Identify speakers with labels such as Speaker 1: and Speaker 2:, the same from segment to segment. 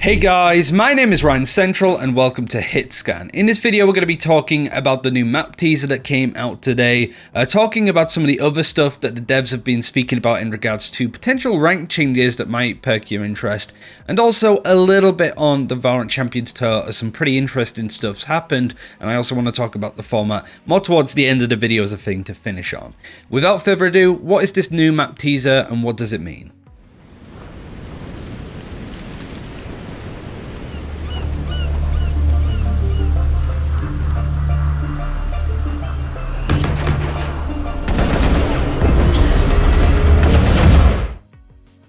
Speaker 1: Hey guys, my name is RyanCentral and welcome to HitScan. In this video we're going to be talking about the new map teaser that came out today, talking about some of the other stuff that the devs have been speaking about in regards to potential rank changes that might perk your interest, and also a little bit on the VALORANT Champions Tour as some pretty interesting stuff's happened, and I also want to talk about the format more towards the end of the video as a thing to finish on. Without further ado, what is this new map teaser and what does it mean?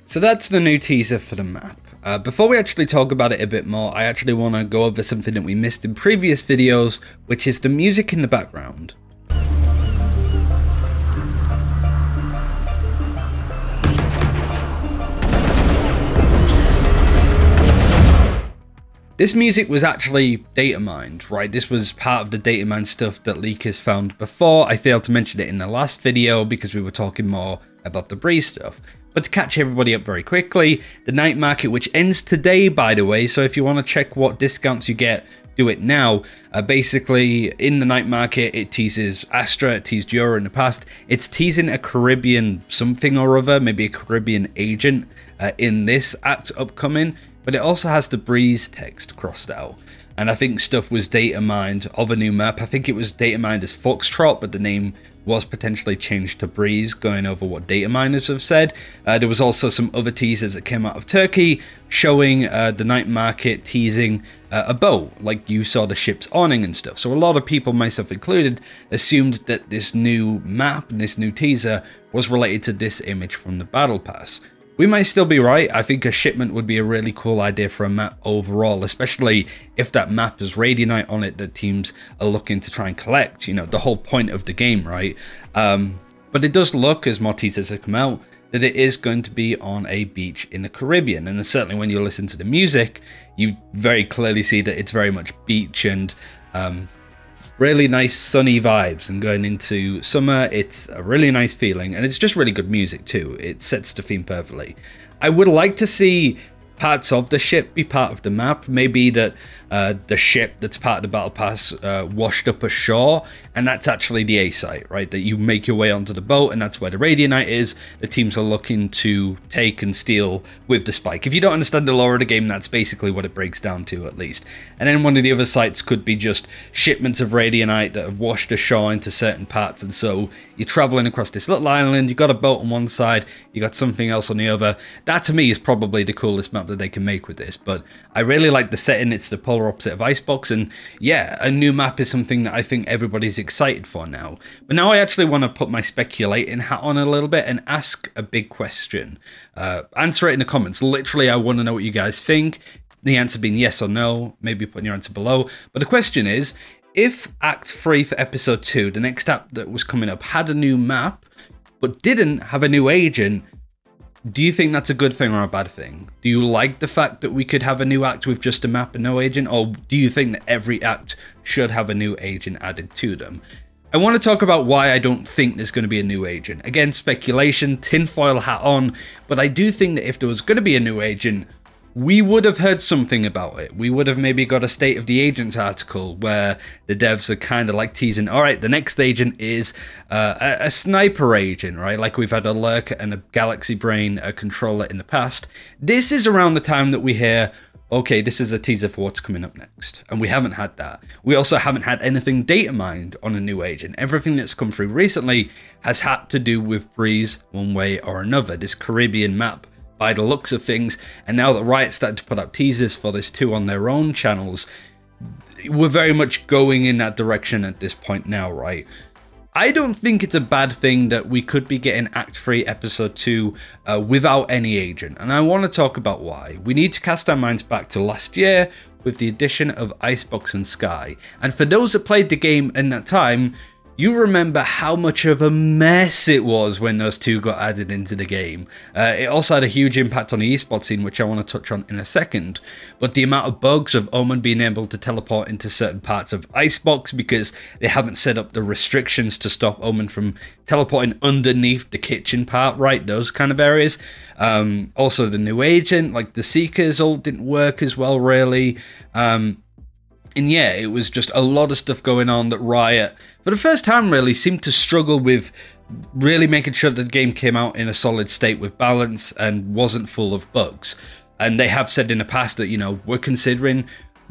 Speaker 1: So that's the new teaser for the map. Before we actually talk about it a bit more, I actually want to go over something that we missed in previous videos, which is the music in the background. This music was actually data mined, right? This was part of the data mine stuff that leakers found before. I failed to mention it in the last video because we were talking more about the Breeze stuff. But to catch everybody up very quickly, the night market, which ends today, by the way, so if you want to check what discounts you get, do it now. Basically, in the night market, it teases Astra, it teased Euro in the past. It's teasing a Caribbean something or other, maybe a Caribbean agent in this act upcoming. But it also has the Breeze text crossed out. And I think stuff was data mined of a new map. I think it was data mined as Foxtrot, but the name was potentially changed to Breeze, going over what data miners have said. There was also some other teasers that came out of Turkey showing the night market teasing a boat, like you saw the ship's awning and stuff. So a lot of people, myself included, assumed that this new map and this new teaser was related to this image from the Battle Pass. We might still be right. I think a shipment would be a really cool idea for a map overall, especially if that map has Radianite on it that teams are looking to try and collect, you know, the whole point of the game, right? But it does look, as more teasers have come out, that it is going to be on a beach in the Caribbean. And certainly when you listen to the music, you very clearly see that it's very much beach and really nice sunny vibes, and going into summer it's a really nice feeling, and it's just really good music too. It sets the theme perfectly. I would like to see parts of the ship be part of the map. Maybe that the ship that's part of the Battle Pass washed up ashore, and that's actually the A site, right? That you make your way onto the boat, and that's where the Radianite is. The teams are looking to take and steal with the spike. If you don't understand the lore of the game, that's basically what it breaks down to, at least. And then one of the other sites could be just shipments of Radianite that have washed ashore into certain parts, and so you're traveling across this little island, you got a boat on one side, you got something else on the other. That to me is probably the coolest map that they can make with this, but I really like the setting. It's the polar opposite of Icebox, and yeah, a new map is something that I think everybody's excited for now. But now I actually want to put my speculating hat on a little bit and ask a big question. Answer it in the comments. Literally, I want to know what you guys think. The answer being yes or no, maybe putting your answer below. But the question is, if Act 3 for Episode 2, the next act that was coming up, had a new map, but didn't have a new agent, do you think that's a good thing or a bad thing? Do you like the fact that we could have a new act with just a map and no agent? Or do you think that every act should have a new agent added to them? I want to talk about why I don't think there's going to be a new agent. Again, speculation, tinfoil hat on, but I do think that if there was going to be a new agent, we would have heard something about it. We would have maybe got a State of the Agents article where the devs are kind of like teasing, all right, the next agent is a sniper agent, right? Like we've had a Lurker and a Galaxy Brain controller in the past. This is around the time that we hear, okay, this is a teaser for what's coming up next. And we haven't had that. We also haven't had anything data mined on a new agent. Everything that's come through recently has had to do with Breeze one way or another. This Caribbean map, by the looks of things, and now that Riot's started to put out teasers for this too on their own channels, we're very much going in that direction at this point now, right? I don't think it's a bad thing that we could be getting Act 3 Episode 2 without any agent, and I want to talk about why. We need to cast our minds back to last year with the addition of Icebox and Sky, and for those that played the game in that time, You remember how much of a mess it was when those two got added into the game. It also had a huge impact on the esports scene, which I want to touch on in a second. But the amount of bugs of Omen being able to teleport into certain parts of Icebox because they haven't set up the restrictions to stop Omen from teleporting underneath the kitchen part, right? Those kind of areas. Also the new agent, like the Seekers, all didn't work as well, really. And yeah, it was just a lot of stuff going on that Riot, for the first time really, seemed to struggle with really making sure that the game came out in a solid state with balance and wasn't full of bugs. And they have said in the past that, you know, we're considering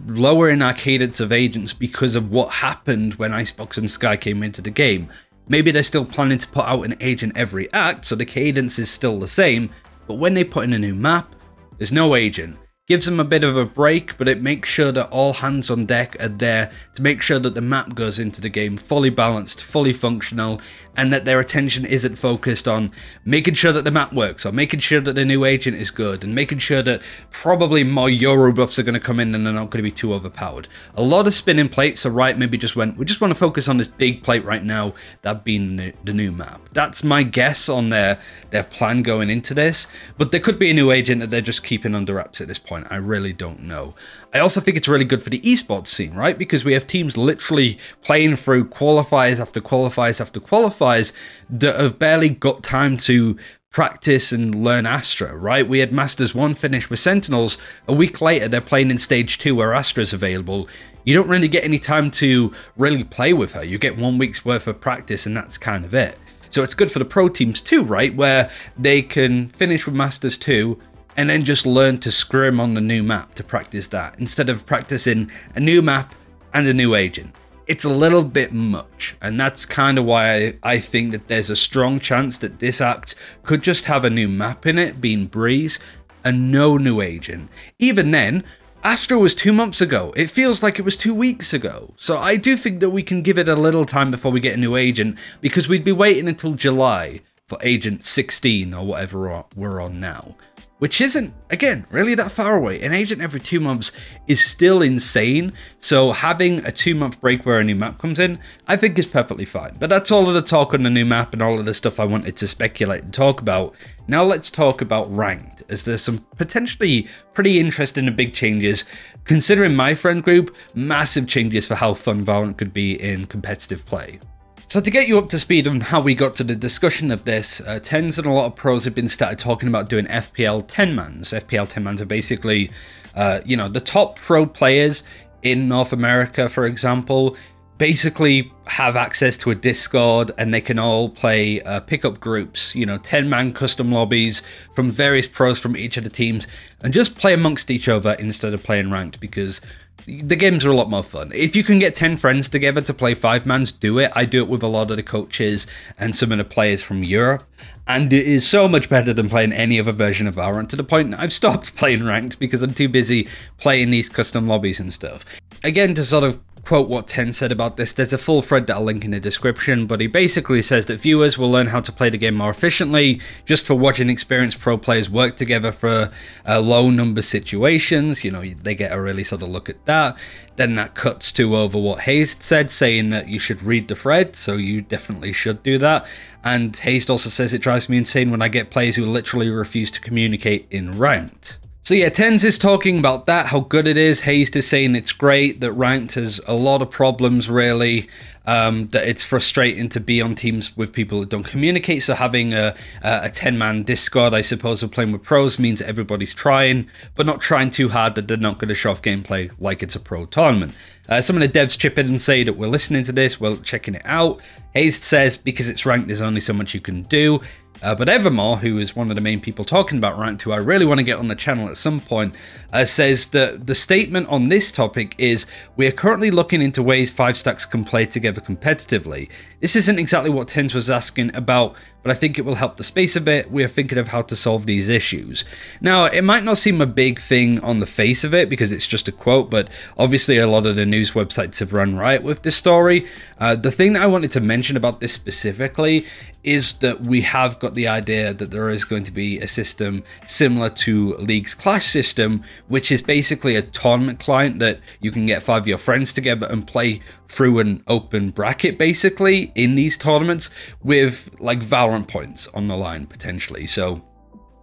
Speaker 1: lowering our cadence of agents because of what happened when Icebox and Sky came into the game. Maybe they're still planning to put out an agent every act, so the cadence is still the same, but when they put in a new map, there's no agent. Gives them a bit of a break, but it makes sure that all hands on deck are there to make sure that the map goes into the game fully balanced, fully functional, and that their attention isn't focused on making sure that the map works, or making sure that the new agent is good, and making sure that probably more Euro buffs are going to come in and they're not going to be too overpowered. A lot of spinning plates, so Riot maybe just went, we just want to focus on this big plate right now, that being the new map. That's my guess on their plan going into this, but there could be a new agent that they're just keeping under wraps at this point. I really don't know. I also think it's really good for the esports scene, right? Because we have teams literally playing through qualifiers after qualifiers after qualifiers that have barely got time to practice and learn Astra, right? We had Masters 1 finish with Sentinels. A week later, they're playing in Stage 2 where Astra's available. You don't really get any time to really play with her. You get 1 week's worth of practice and that's kind of it. So it's good for the pro teams too, right? Where they can finish with Masters 2 and then just learn to scrim on the new map to practice that, instead of practicing a new map and a new agent. It's a little bit much, and that's kind of why I think that there's a strong chance that this act could just have a new map in it, being Breeze, and no new agent. Even then, Astra was 2 months ago. It feels like it was 2 weeks ago. So I do think that we can give it a little time before we get a new agent, because we'd be waiting until July for Agent 16 or whatever we're on now. Which isn't, again, really that far away. An agent every 2 months is still insane, so having a 2-month break where a new map comes in, I think is perfectly fine. But that's all of the talk on the new map and all of the stuff I wanted to speculate and talk about. Now let's talk about ranked, as there's some potentially pretty interesting and big changes. Considering my friend group, massive changes for how fun Valorant could be in competitive play. So to get you up to speed on how we got to the discussion of this, TenZ and a lot of pros have been started talking about doing FPL 10-mans. FPL 10-mans are basically, you know, the top pro players in North America, for example, basically have access to a Discord and they can all play pickup groups, you know, 10-man custom lobbies from various pros from each of the teams and just play amongst each other instead of playing ranked, because the games are a lot more fun. If you can get 10 friends together to play 5-mans, do it. I do it with a lot of the coaches and some of the players from Europe, and it is so much better than playing any other version of Valorant, to the point I've stopped playing ranked because I'm too busy playing these custom lobbies and stuff. Again, to sort of quote what TenZ said about this, there's a full thread that I'll link in the description, but he basically says that viewers will learn how to play the game more efficiently just for watching experienced pro players work together for low number situations. You know, they get a really sort of look at that. Then that cuts to over what Hazed said, saying that you should read the thread, so you definitely should do that. And Hazed also says it drives me insane when I get players who literally refuse to communicate in ranked. So yeah, TenZ is talking about that, how good it is. Hazed is saying it's great, that ranked has a lot of problems really, that it's frustrating to be on teams with people that don't communicate. So having a 10-man Discord, I suppose, of playing with pros means that everybody's trying, but not trying too hard that they're not going to show off gameplay like it's a pro tournament. Some of the devs chip in and say that we're listening to this, we're checking it out. Hazed says because it's ranked, there's only so much you can do. But Evermore, who is one of the main people talking about ranked, who I really want to get on the channel at some point, says that the statement on this topic is, we are currently looking into ways 5 stacks can play together competitively. This isn't exactly what TenZ was asking about, but but I think it will help the space a bit. We are thinking of how to solve these issues. Now, it might not seem a big thing on the face of it because it's just a quote, but obviously a lot of the news websites have run riot with this story. The thing that I wanted to mention about this specifically is that we have got the idea that there is going to be a system similar to League's Clash system, which is basically a tournament client that you can get 5 of your friends together and play through an open bracket basically in these tournaments with like Valorant points on the line potentially. So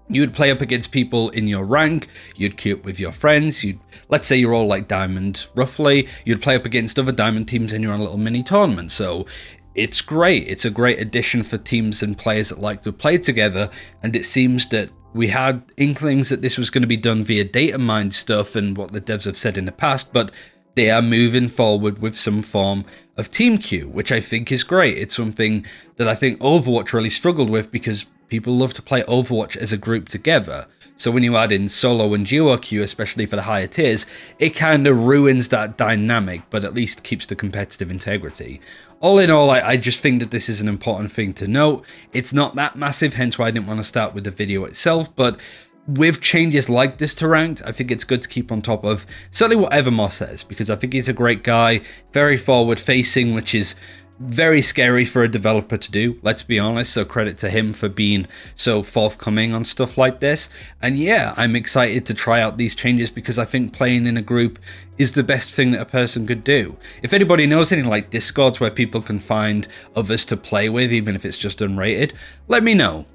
Speaker 1: you would play up against people in your rank, you'd queue up with your friends, let's say you're all like Diamond roughly, you'd play up against other Diamond teams and you're on a little mini tournament. So it's great. It's a great addition for teams and players that like to play together, and it seems that we had inklings that this was going to be done via data mined stuff and what the devs have said in the past, but they are moving forward with some form of team queue, which I think is great. It's something that I think Overwatch really struggled with because people love to play Overwatch as a group together. So when you add in solo and duo queue, especially for the higher tiers, it kind of ruins that dynamic, but at least keeps the competitive integrity. All in all, I just think that this is an important thing to note. It's not that massive, hence why I didn't want to start with the video itself, but with changes like this to ranked, I think it's good to keep on top of certainly what Evermore says, because I think he's a great guy, very forward facing, which is very scary for a developer to do, let's be honest, so credit to him for being so forthcoming on stuff like this. And yeah, I'm excited to try out these changes because I think playing in a group is the best thing that a person could do. If anybody knows any like Discords where people can find others to play with, even if it's just unrated, let me know,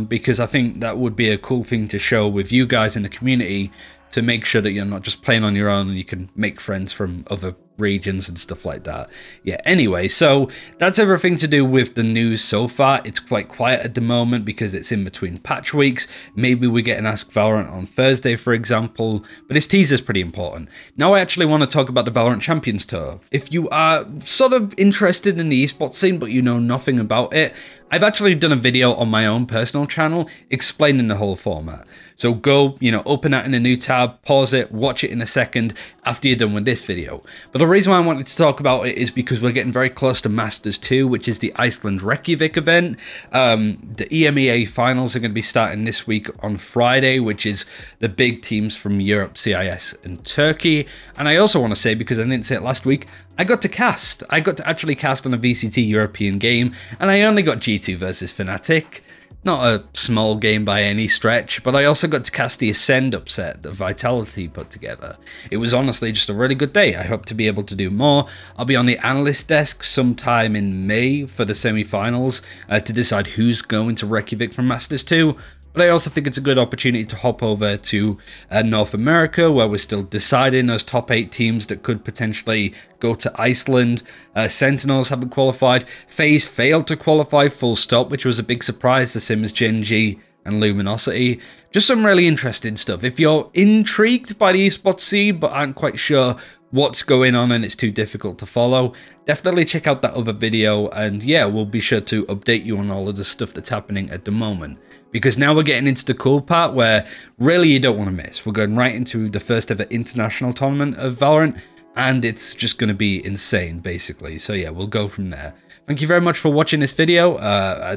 Speaker 1: because I think that would be a cool thing to show with you guys in the community to make sure that you're not just playing on your own and you can make friends from other regions and stuff like that. Yeah, anyway, so that's everything to do with the news so far. It's quite quiet at the moment because it's in between patch weeks. Maybe we get an Ask Valorant on Thursday, for example, but this teaser's pretty important. Now I actually want to talk about the Valorant Champions Tour. If you are sort of interested in the esports scene but you know nothing about it, I've actually done a video on my own personal channel explaining the whole format. So go, open that in a new tab, pause it, watch it in a second after you're done with this video. But the reason why I wanted to talk about it is because we're getting very close to Masters 2, which is the Iceland Reykjavik event. The EMEA finals are going to be starting this week on Friday, which is the big teams from Europe, CIS, and Turkey. And I also want to say, because I didn't say it last week, I got to cast. I got to actually cast on a VCT European game, and I only got G2 versus Fnatic. Not a small game by any stretch, but I also got to cast the Ascend upset that Vitality put together. It was honestly just a really good day. I hope to be able to do more. I'll be on the analyst desk sometime in May for the semi-finals to decide who's going to Reykjavik from Masters 2. But I also think it's a good opportunity to hop over to North America, where we're still deciding those top 8 teams that could potentially go to Iceland. Sentinels haven't qualified. FaZe failed to qualify full stop, which was a big surprise, the same as Gen G and Luminosity. Just some really interesting stuff. If you're intrigued by the esports scene but aren't quite sure what's going on and it's too difficult to follow, definitely check out that other video, and yeah, we'll be sure to update you on all of the stuff that's happening at the moment. Because now we're getting into the cool part where really you don't want to miss. We're going right into the first ever international tournament of Valorant, and it's just going to be insane, basically. So yeah, we'll go from there. Thank you very much for watching this video.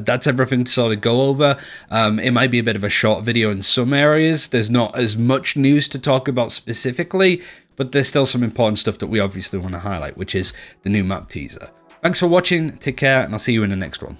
Speaker 1: That's everything to sort of go over. It might be a bit of a short video in some areas. There's not as much news to talk about specifically, but there's still some important stuff that we obviously want to highlight, which is the new map teaser. Thanks for watching, take care, and I'll see you in the next one.